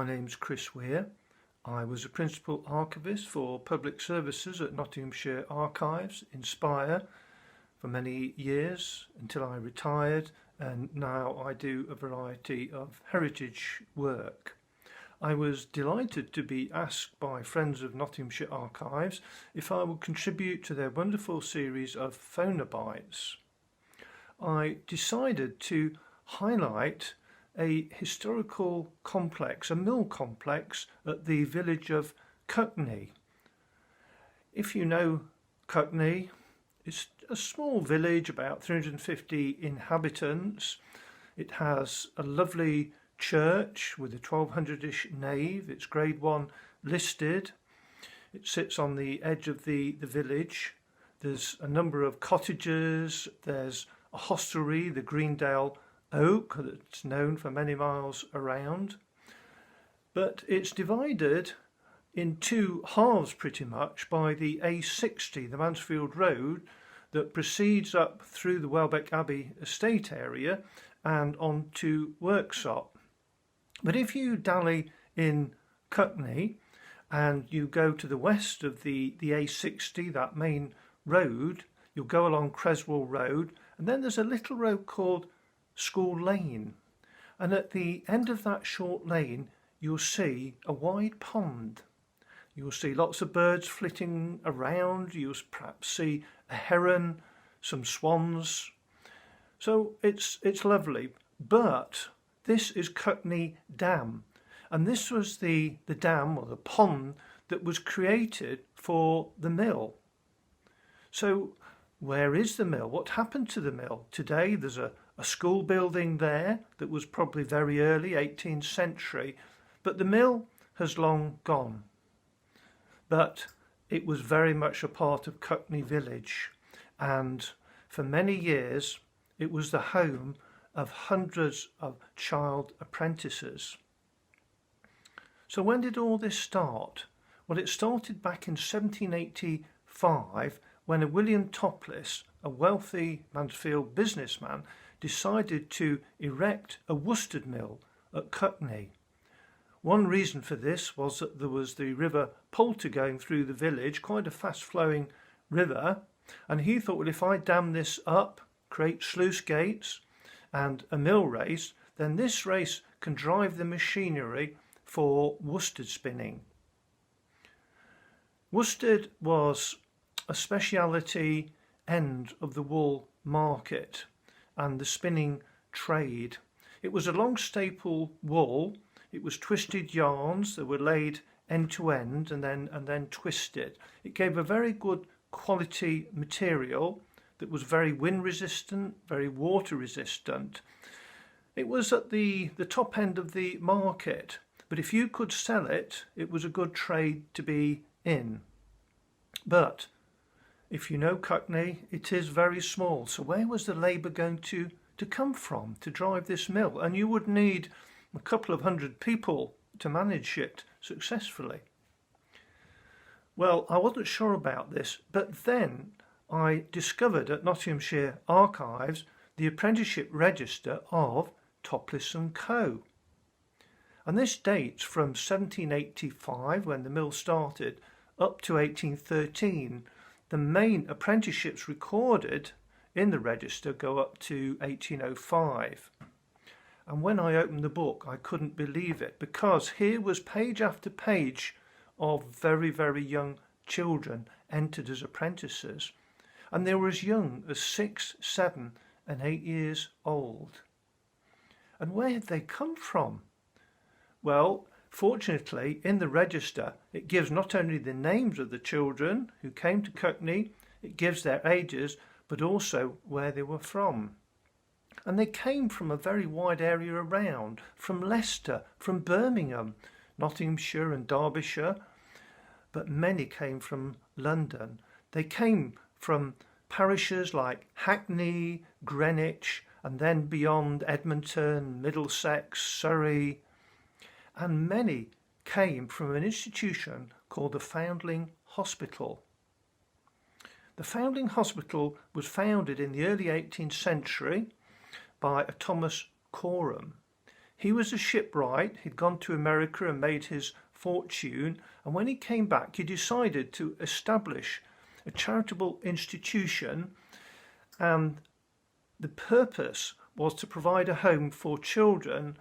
My name's Chris Weir. I was a Principal Archivist for Public Services at Nottinghamshire Archives, Inspire, for many years until I retired, and now I do a variety of heritage work. I was delighted to be asked by friends of Nottinghamshire Archives if I would contribute to their wonderful series of phonobites. I decided to highlight a historical complex, a mill complex at the village of Cuckney. If you know Cuckney, it's a small village, about 350 inhabitants. It has a lovely church with a 1200-ish nave. It's Grade 1 listed. It sits on the edge of the village. There's a number of cottages. There's a hostelry, the Greendale Oak, that's known for many miles around. But it's divided in two halves pretty much by the A60, the Mansfield Road, that proceeds up through the Welbeck Abbey estate area and on to Worksop. But if you dally in Cuckney and you go to the west of the A60, that main road, you'll go along Creswell Road, and then there's a little road called School Lane. And at the end of that short lane, you'll see a wide pond. You'll see lots of birds flitting around. You'll perhaps see a heron, some swans. So it's lovely. But this is Cuckney Dam. And this was the dam or the pond that was created for the mill. So where is the mill? What happened to the mill? Today there's a school building there that was probably very early 18th century, but the mill has long gone. But it was very much a part of Cuckney village, and for many years it was the home of hundreds of child apprentices. So when did all this start? Well, it started back in 1785 when a William Topliss, a wealthy Mansfield businessman, decided to erect a worsted mill at Cuckney. One reason for this was that there was the River Poulter going through the village, quite a fast-flowing river, and he thought, well, if I dam this up, create sluice gates and a mill race, then this race can drive the machinery for worsted spinning. Worsted was a speciality end of the wool market and the spinning trade. It was a long staple wool. It was twisted yarns that were laid end to end and then twisted. It gave a very good quality material that was very wind resistant, very water resistant. It was at the top end of the market, but if you could sell it, it was a good trade to be in. But if you know Cuckney, it is very small. So where was the labour going to come from to drive this mill? And you would need a couple of hundred people to manage it successfully. Well, I wasn't sure about this, but then I discovered at Nottinghamshire Archives the Apprenticeship Register of Topliss & Co. And this dates from 1785, when the mill started, up to 1813. The main apprenticeships recorded in the register go up to 1805. And when I opened the book, I couldn't believe it, because here was page after page of very, very young children entered as apprentices. And they were as young as 6, 7 and 8 years old. And where had they come from? Well, fortunately, in the register, it gives not only the names of the children who came to Cuckney, it gives their ages, but also where they were from. And they came from a very wide area around, from Leicester, from Birmingham, Nottinghamshire and Derbyshire, but many came from London. They came from parishes like Hackney, Greenwich, and then beyond Edmonton, Middlesex, Surrey, and many came from an institution called the Foundling Hospital. The Foundling Hospital was founded in the early 18th century by a Thomas Coram. He was a shipwright. He'd gone to America and made his fortune. And when he came back, he decided to establish a charitable institution. And the purpose was to provide a home for children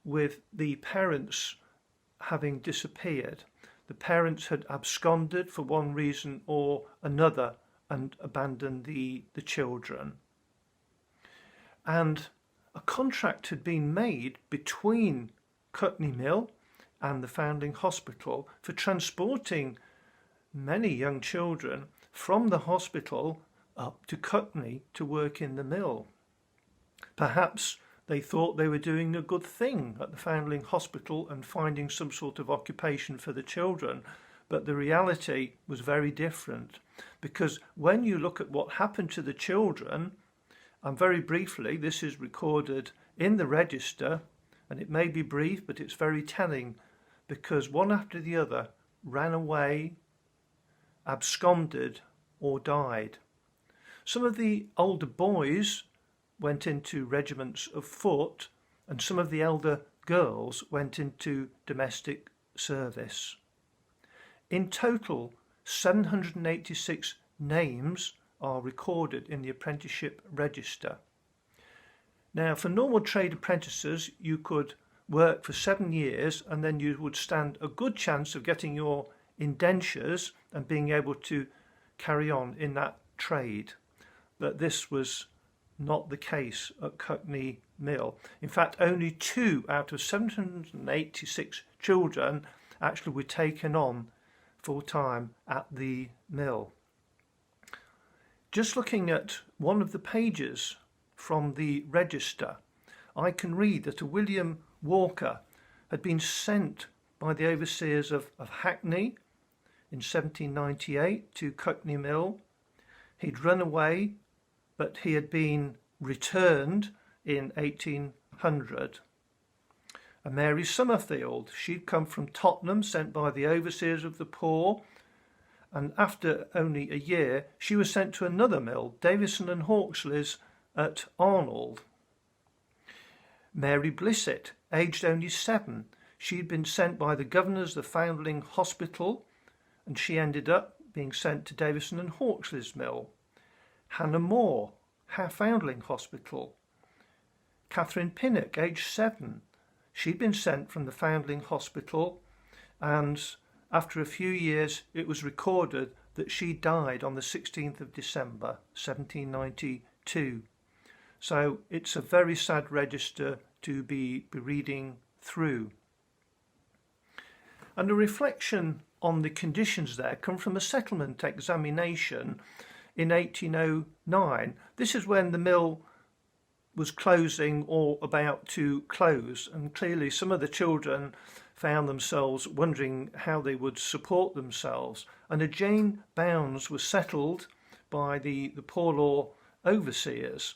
with the parents having disappeared. The parents had absconded for one reason or another and abandoned the children. And a contract had been made between Cuckney Mill and the Foundling Hospital for transporting many young children from the hospital up to Cuckney to work in the mill. Perhaps they thought they were doing a good thing at the Foundling Hospital and finding some sort of occupation for the children, but the reality was very different, because when you look at what happened to the children, and very briefly, this is recorded in the register, and it may be brief, but it's very telling, because one after the other ran away, absconded, or died. Some of the older boys went into regiments of foot, and some of the elder girls went into domestic service. In total, 786 names are recorded in the apprenticeship register. Now, for normal trade apprentices, you could work for 7 years and then you would stand a good chance of getting your indentures and being able to carry on in that trade. But this was not the case at Cuckney Mill. In fact, only 2 out of 786 children actually were taken on full-time at the mill. Just looking at one of the pages from the register, I can read that a William Walker had been sent by the overseers of Hackney in 1798 to Cuckney Mill. He'd run away, but he had been returned in 1800. And Mary Summerfield, she'd come from Tottenham, sent by the overseers of the poor, and after only a year she was sent to another mill, Davison and Hawksley's at Arnold. Mary Blissett, aged only 7, she'd been sent by the governors of the Foundling Hospital, and she ended up being sent to Davison and Hawksley's mill. Hannah Moore, Foundling Hospital. Catherine Pinnock, aged 7, she'd been sent from the Foundling Hospital, and after a few years it was recorded that she died on the 16th of December 1792. So it's a very sad register to be reading through. And a reflection on the conditions there come from a settlement examination in 1809. This is when the mill was closing or about to close, and clearly some of the children found themselves wondering how they would support themselves. And a Jane Bounds was settled by the poor law overseers,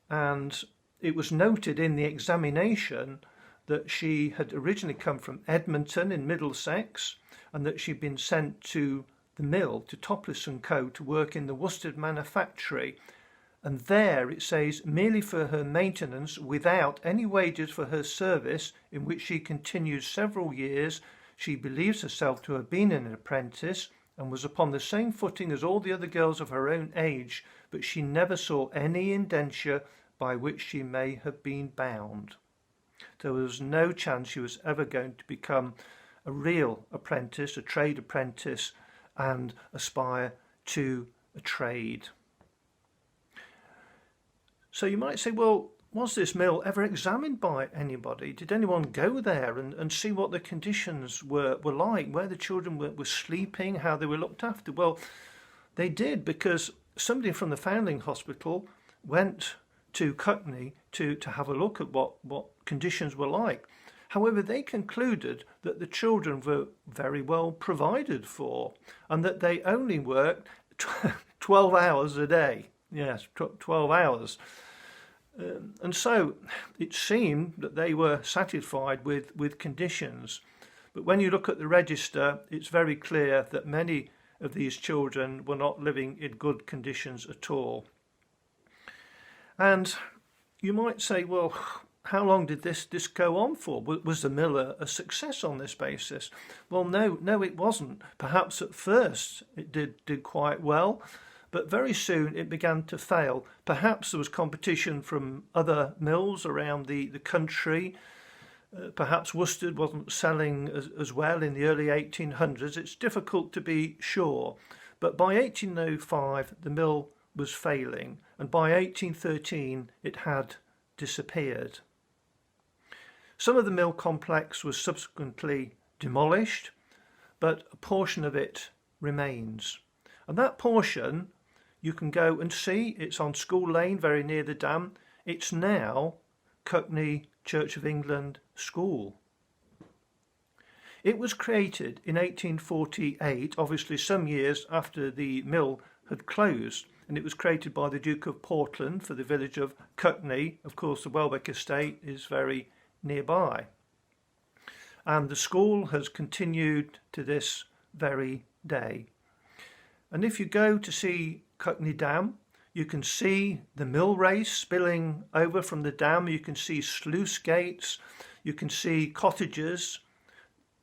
and it was noted in the examination that she had originally come from Edmonton in Middlesex, and that she'd been sent to the mill, to Topless & Co., to work in the worsted manufactory. And there it says, merely for her maintenance, without any wages for her service, in which she continued several years, she believes herself to have been an apprentice, and was upon the same footing as all the other girls of her own age, but she never saw any indenture by which she may have been bound. There was no chance she was ever going to become a real apprentice, a trade apprentice, and aspire to a trade. So you might say, well, was this mill ever examined by anybody? Did anyone go there and see what the conditions were like, where the children were sleeping, how they were looked after? Well, they did, because somebody from the Foundling Hospital went to Cuckney to have a look at what conditions were like. However, they concluded that the children were very well provided for, and that they only worked 12 hours a day. Yes, 12 hours. And so it seemed that they were satisfied with conditions. But when you look at the register, it's very clear that many of these children were not living in good conditions at all. And you might say, well, how long did this go on for? Was the mill a success on this basis? Well, no, it wasn't. Perhaps at first it did quite well, but very soon it began to fail. Perhaps there was competition from other mills around the country. Perhaps Worcester wasn't selling as well in the early 1800s. It's difficult to be sure. But by 1805, the mill was failing, and by 1813, it had disappeared. Some of the mill complex was subsequently demolished, but a portion of it remains. And that portion you can go and see. It's on School Lane, very near the dam. It's now Cuckney Church of England School. It was created in 1848, obviously some years after the mill had closed, and it was created by the Duke of Portland for the village of Cuckney. Of course, the Welbeck estate is very nearby. And the school has continued to this very day. And if you go to see Cuckney Dam, you can see the mill race spilling over from the dam. You can see sluice gates. You can see cottages.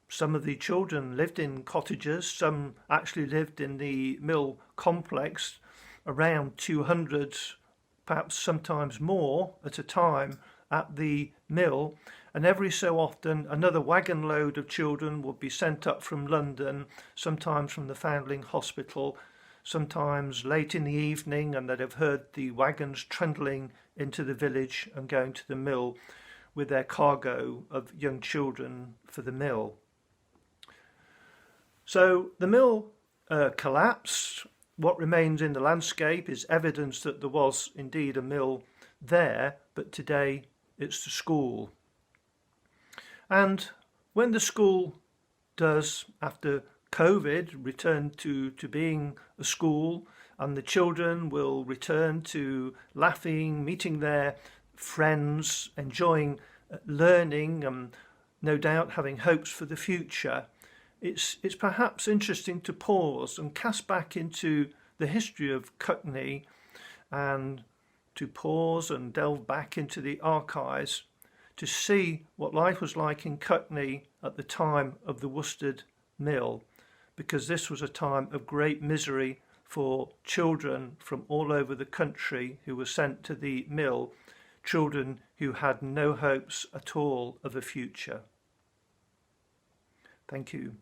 Some of the children lived in cottages. Some actually lived in the mill complex, around 200, perhaps sometimes more at a time at the mill. And every so often another wagon load of children would be sent up from London, sometimes from the Foundling Hospital, sometimes late in the evening, and they'd have heard the wagons trundling into the village and going to the mill with their cargo of young children for the mill. So the mill collapsed. What remains in the landscape is evidence that there was indeed a mill there, but today it's the school. And when the school does, after COVID, return to being a school, and the children will return to laughing, meeting their friends, enjoying learning, and no doubt having hopes for the future, it's perhaps interesting to pause and cast back into the history of Cuckney, and to pause and delve back into the archives to see what life was like in Cuckney at the time of the Worcester Mill, because this was a time of great misery for children from all over the country who were sent to the mill, children who had no hopes at all of a future. Thank you.